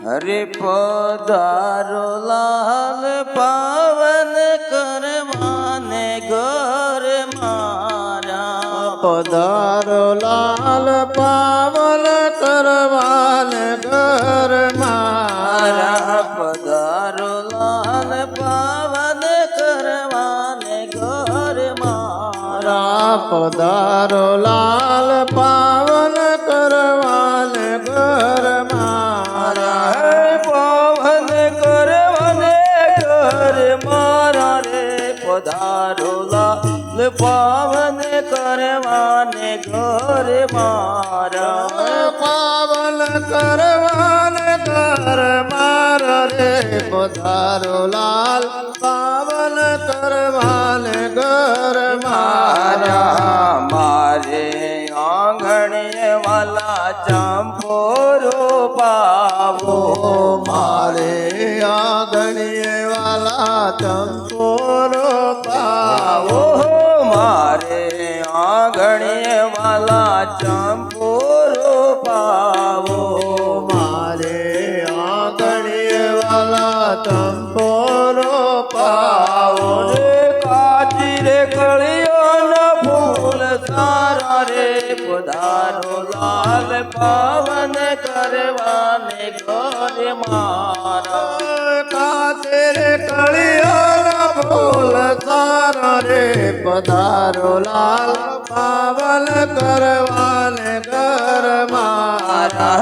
હરે પધારો લાલ પાવન કરવાને ઘર મારા પધારો લાલ પાવન કરવાને ઘર મારા પધારો લાલ પાવન કરવાને ઘર મારા પધારો લાલ પાવન કરવાને ઘર મારા પાવન કરવાને ઘર મારા રે પધારો લાલ પાવન કરવાને ઘર મારા પાવન કરવાને ઘર મારા રે પધારો લાલ પાવન કરવાને ઘર મારા મારે આંગણે વાલા ચંપોરો પાવો મારે આંગણીએ વાલા ચંપોરો પાવો મારે આંગણે વાલા ચંપોરો પાવો મારે આંગણીએ વાલા ચંપોરો પાવો કાચી રે કળિયો ના ફૂલ સારા રે પધારો લાલ પાવન કરવાને ઘર મારા કાતરે કળિયાના ફૂલ સારા રે પધારો લાલ પાવન કરવાને ઘર મારા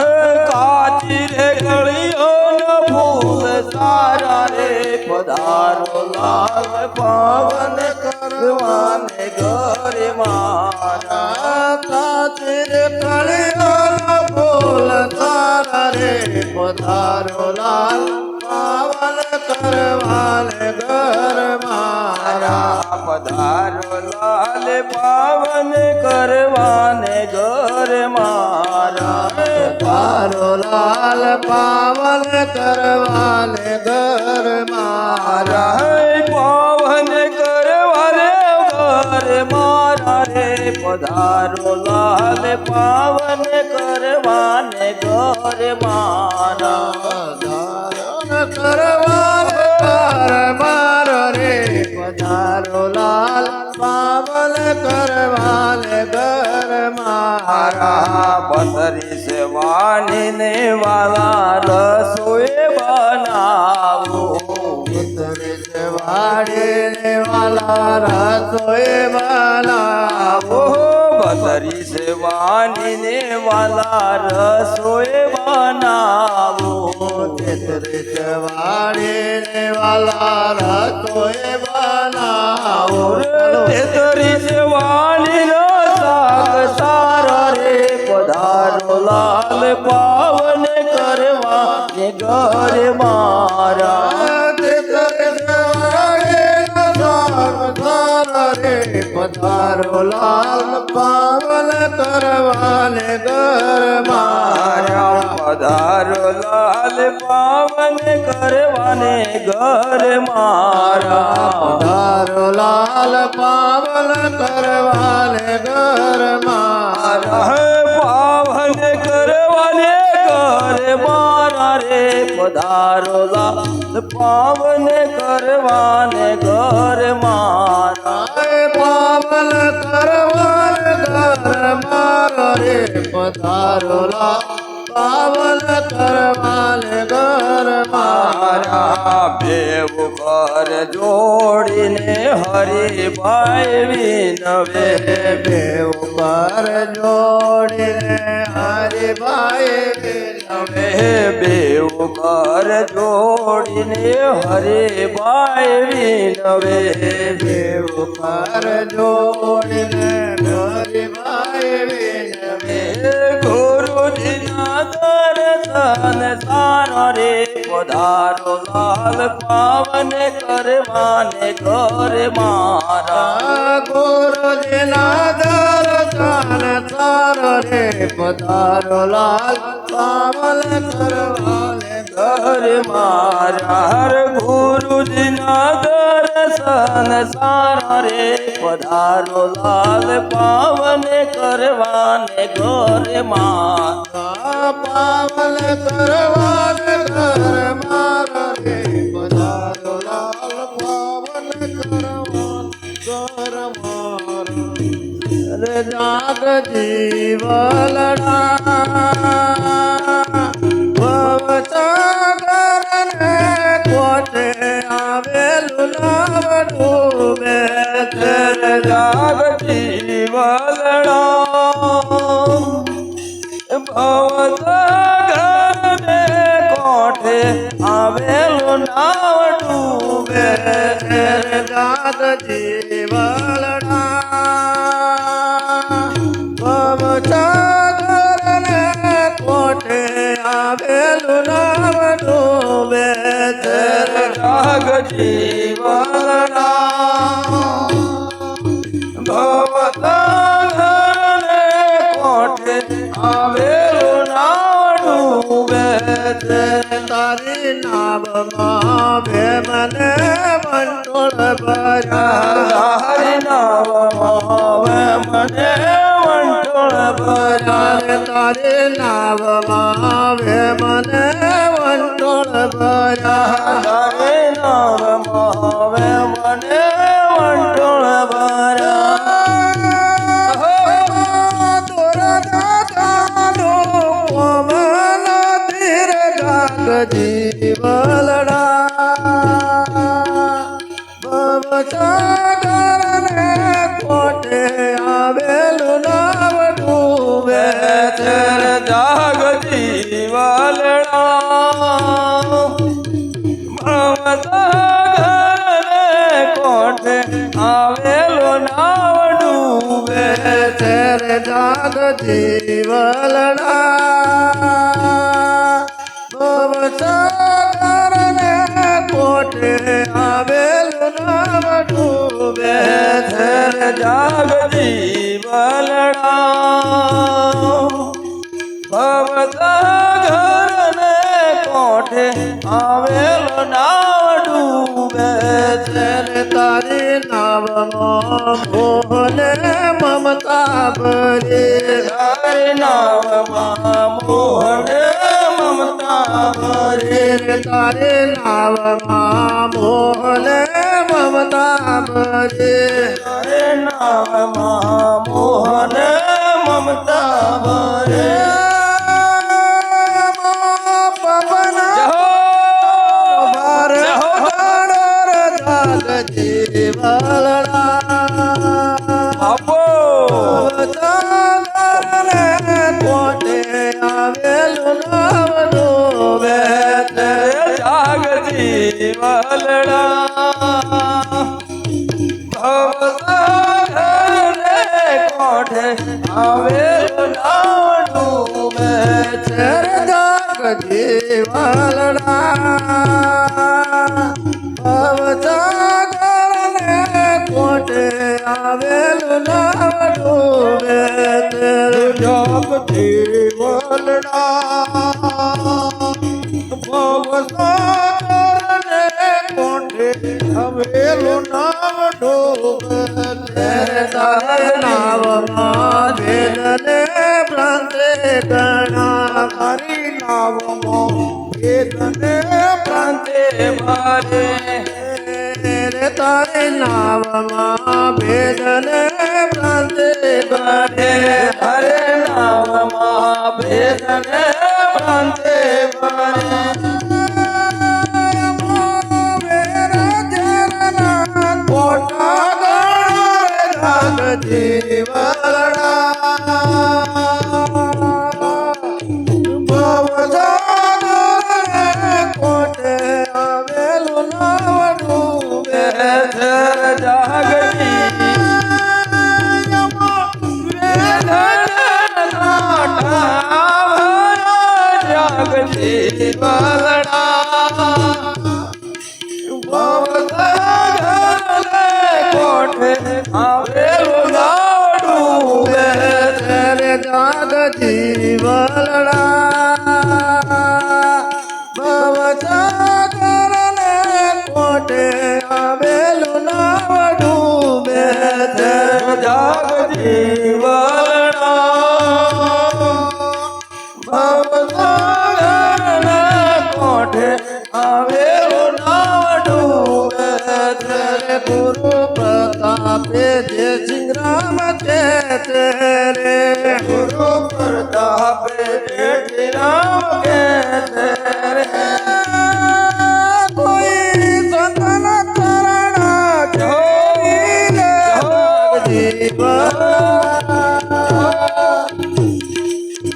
કાચી રે કળિયો ના ફૂલ સારા રે પધારો લાલ પાવન કરવાને ઘર મારા કાતરે કળિયાના ફૂલ સારા રે પધારો લાલ પાવન કરવાને ઘર મારા પધારો લાલ પાવન કરવાને ઘર મારા પધારો લાલ પાવન કરવાને ઘર મારા પાવન કરવાને ઘર મારા રે પધારો લાલ પાવન કરવાને ઘર મારા કરવાને ઘર મારો રે પધારો લાલ પાવન કરવાને ઘર મારા પથરી સે વાણી ને વાલા રસોઈ બનાવો વાડે વાલા રસોઈ બનાવો પથરી સે વાણી ને વાલા રસોઈ બનાવો વાડે વાલા રસોઈ બનાવો તેતરી સે વાણી નો શાક સારા રે પધારો લાલ પાવન કરવાને ઘર મારા પધારો લાલ પાવન કરવાને ઘર મારા પધારો લાલ પાવન કરવાને ઘર મારા પધારો લાલ પાવન કરવાને ઘર મારા પાવન કરવાને ઘર મારા રે પધારો લાલ પાવન કરવાને ઘર મારા પાવન કરવાને ઘર મારા રે પધારો લાલ પાવન કરવાને ઘર મારા બેવ કર જોડીને હરિભાઈ વિનવે બેવ પર જોડીને હરિભાઈ વિનવે બેવ કર જોડીને હરિભાઈ વિનવે બેવ પર જોડીને હરિભાઈ વિનવે ગુરુજીના દર્શન સારા રે પધારો લાલ પાવન કરવાને ઘર મારા ગુરુજીના દર્શન સારા રે પધારો લાલ પાવન કરવાને ઘર મારા ગુરુજીના દર્શન સારા રે પધારો લાલ પાવન કરવાને ઘર મારા પાવન કરવાને ઘર મારો રે પધારો લાલ પાવન કરવાન ઘર મારો રે જાગ જીવલડા ભવસાગરને કોઠે આવેલું નાવડું બે જાગતી વલડા ભવસાગરને કોઠે આવેલું નાવ ડૂબે જાગ જીવલડા ભવસાગરને કોઠે આવેલું નાવડું બે જાગતી વલડા ભવસાગરને કોઠે આવેલું નાવ ડૂબે તારી નાવમાં બે મને વંટોળ ભર્યા હરિ નામમાં મને વંટોળ ભર્યા તારી નાવમાં બે મને વંટોળ ભર્યા હરિ નામમાં મને વંટોળ ભવસાગરને કોઠે આવેલું નાવ ડૂબે જાગતી વલડા ભવસાગરને કોઠે આવેલું નાવ ડૂબે જાગ જીવલડા ભવસાગરને કોઠે આવેલું નાવ ડૂબે જાગતી વલડા ભવસાગરને કોઠે આવેલો નાવ ડૂબે તારી નાવમાં મોહને મમતા ભરી તારી નામમાં મોહને મમતા ભરે તારી નાવમાં મોહને મમતા ભરી તારે નામમાં મોહને મમતા ભરે પવન ભાર જાગ જીવલડા આપો ભવસાગરને કોઠે આવેલું નાવ ડૂબે જાગતી વલડા ભવસાગરને કોઠે આવેલું નાવ ડૂબે જાગ જીવલડા ભવસાગરને કોઠે આવેલું નાવ ડૂબે જાગતી વલડા ભવસાગરને કોઠે આવેલું નાવ ડૂબે તારા નાવમાં ભેદને પ્રાંતે ગણા તારી નાવમાં ભેદને પ્રાંતે ભરે રે તારી નાવમાં ભેદને પ્રાંતે ભરે હરે નામમાં ભેદને પ્રાંતે ભરે કોટા ગણ જીવલડા ભવસાગરને કોઠે આવેલું નાવ ડૂબે જાગતી જાગતી વલડા ભવસાગરને કોઠે આવેલું નાવ ડૂબે જાગ જીવલડા ભવસાગરને કોઠે આવેલું નાવ ડૂબે જાગતી વલડા ભવસાગરને કોઠે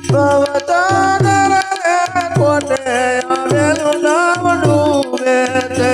ભવસાગર ને કોટે આવેલું નામ ડૂબે છે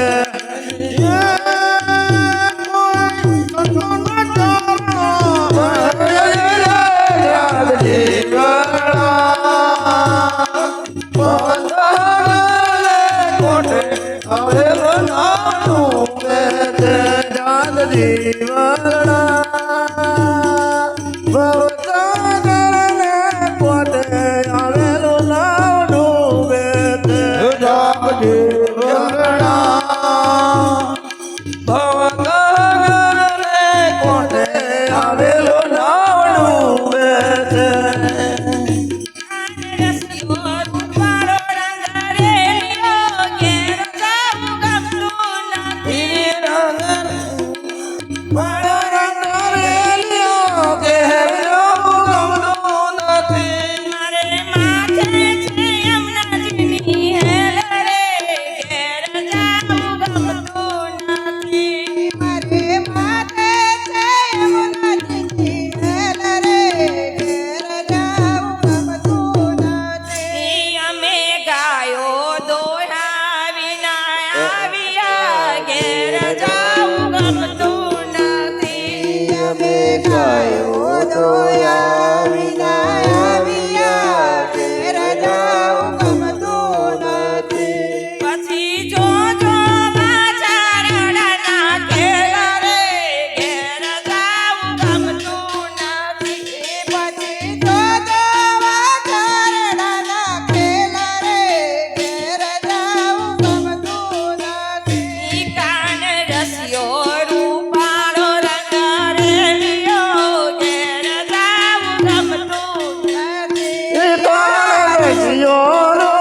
હલો